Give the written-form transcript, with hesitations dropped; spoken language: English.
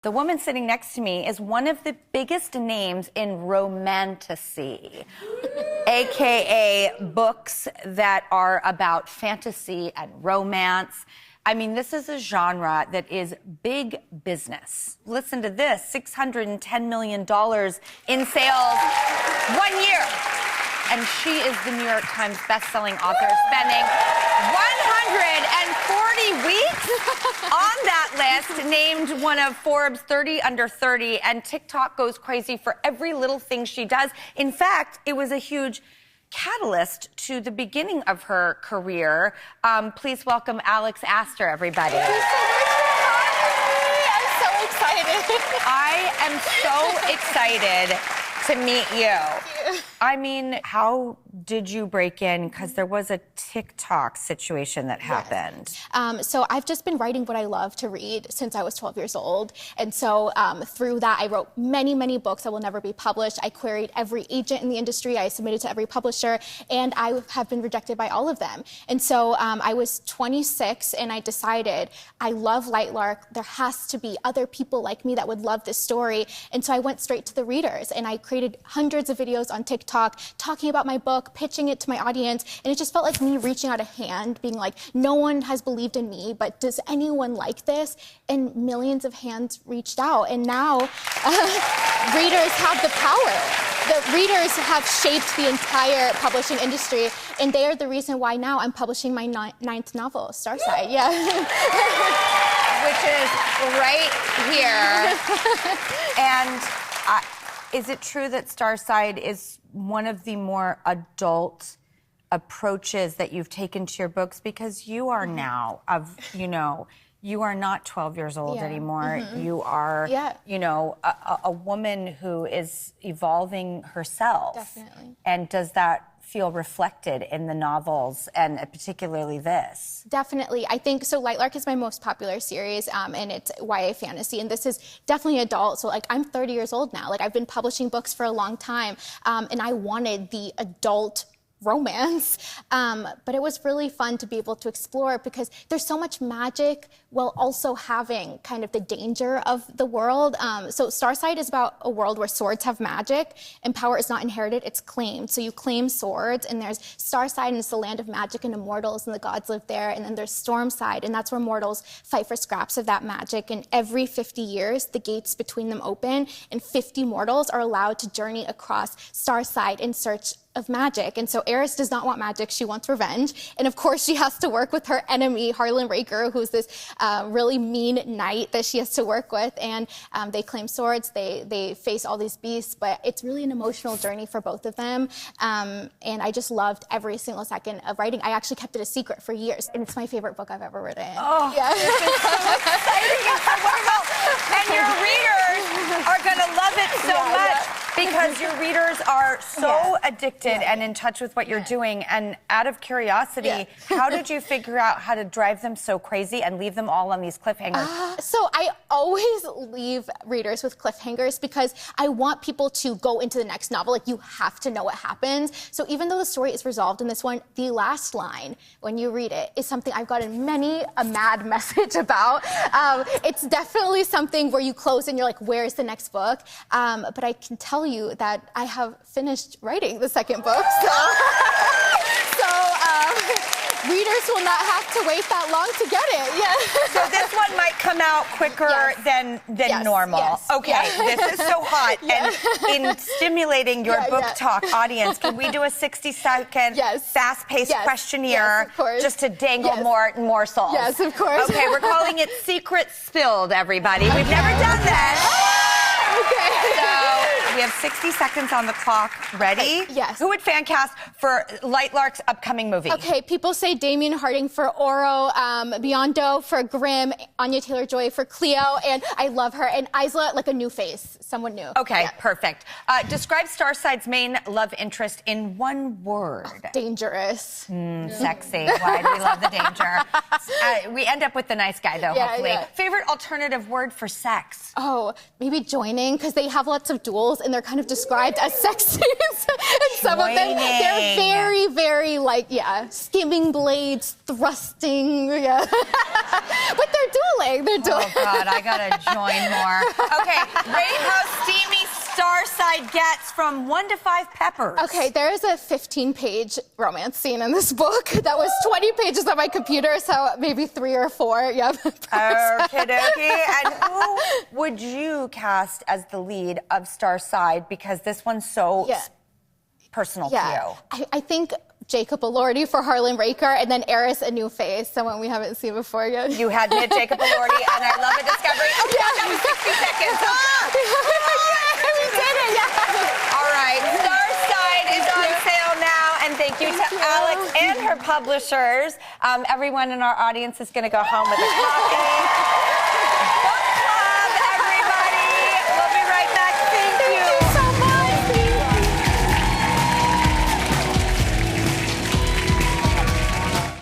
The woman sitting next to me is one of the biggest names in Romantasy, AKA books that are about fantasy and romance. I mean, this is a genre that is big business. Listen to this, $610 million in sales 1 year. And she is the New York Times bestselling author, spending 140 weeks on that list, named one of Forbes 30 under 30, and TikTok goes crazy for every little thing she does. In fact, it was a huge catalyst to the beginning of her career. Please welcome Alex Aster, everybody. Thank you so much for having me. I'm so excited. I am so excited to meet you. I mean, how did you break in? Because there was a TikTok situation that happened. Yes. So I've just been writing what I love to read since I was 12 years old. And so through that, I wrote many, many books that will never be published. I queried every agent in the industry. I submitted to every publisher, and I have been rejected by all of them. And so I was 26, and I decided, I love Lightlark. There has to be other people like me that would love this story. And so I went straight to the readers, and I created hundreds of videos on TikTok talking about my book, pitching it to my audience, and it just felt like me reaching out a hand, being like, no one has believed in me, but does anyone like this? And millions of hands reached out, and now readers have the power. The readers have shaped the entire publishing industry, and they are the reason why now I'm publishing my ninth novel, Starside. Yeah. Which is right here. And is it true that Starside is one of the more adult approaches that you've taken to your books? Because you are now you are not 12 years old anymore. You are, a woman who is evolving herself. Definitely. And does that feel reflected in the novels, and particularly this? Definitely. I think so. Lightlark is my most popular series, and it's YA fantasy, and this is definitely adult. So like, I'm 30 years old now. Like, I've been publishing books for a long time, and I wanted the adult romance, but it was really fun to be able to explore, because there's so much magic while also having kind of the danger of the world. So Starside is about a world where swords have magic, and power is not inherited, it's claimed. So you claim swords, and there's Starside, and it's the land of magic and immortals, and the gods live there. And then there's Stormside, and that's where mortals fight for scraps of that magic. And every 50 years, the gates between them open, and 50 mortals are allowed to journey across Starside in search of magic. And so Eris does not want magic, she wants revenge. And of course she has to work with her enemy, Harlan Raker, who's this really mean knight that she has to work with. And they claim swords, they face all these beasts, but it's really an emotional journey for both of them. And I just loved every single second of writing. I actually kept it a secret for years, and it's my favorite book I've ever written. Oh, yeah. This is so exciting and so wonderful. And your readers are gonna love it so much. Because your readers are so addicted and in touch with what you're doing. And out of curiosity, how did you figure out how to drive them so crazy and leave them all on these cliffhangers? So I always leave readers with cliffhangers, because I want people to go into the next novel. Like, you have to know what happens. So even though the story is resolved in this one, the last line, when you read it, is something I've gotten many a mad message about. It's definitely something where you close and you're like, where's the next book? But I can tell you that I have finished writing the second book, so readers will not have to wait that long to get it. So this one might come out quicker than normal. Okay, this is so hot. And in stimulating your book talk audience, can we do a 60-second fast-paced questionnaire just to dangle more morsels? Yes, of course. Okay, we're calling it Secret Spilled, everybody. We've never done that. So we have 60 seconds on the clock. Ready? Yes. Who would fan cast for Lightlark's upcoming movie? Okay, people say Damien Harding for Oro, Biondo for Grimm, Anya Taylor-Joy for Cleo, and I love her, and Isla, like a new face, someone new. Okay, perfect. Describe Starside's main love interest in one word. Dangerous. Sexy. Why do we love the danger? We end up with the nice guy, though, hopefully. Favorite alternative word for sex? Oh, maybe joining, because they have lots of duels. girls, and they're kind of described as sex scenes. And some of them, they're very, very like, skimming blades, thrusting, but they're dueling. Oh God, I gotta join more. Okay, rate how steamy Starside gets from 1 to 5 peppers. Okay, there is a 15-page romance scene in this book. That was 20 pages on my computer, so maybe 3 or 4. Yep. Okie dokie. And who would you cast as the lead of Starside? Because this one's so personal to you. I think Jacob Elordi for Harlan Raker, and then Eris a new face, someone we haven't seen before yet. You had met Jacob Elordi, and I love a discovery. Oh, yeah, that was 60 seconds. We did it, All right, Starside is on sale now, and thank you to Alex and her publishers. Everyone in our audience is going to go home with a copy.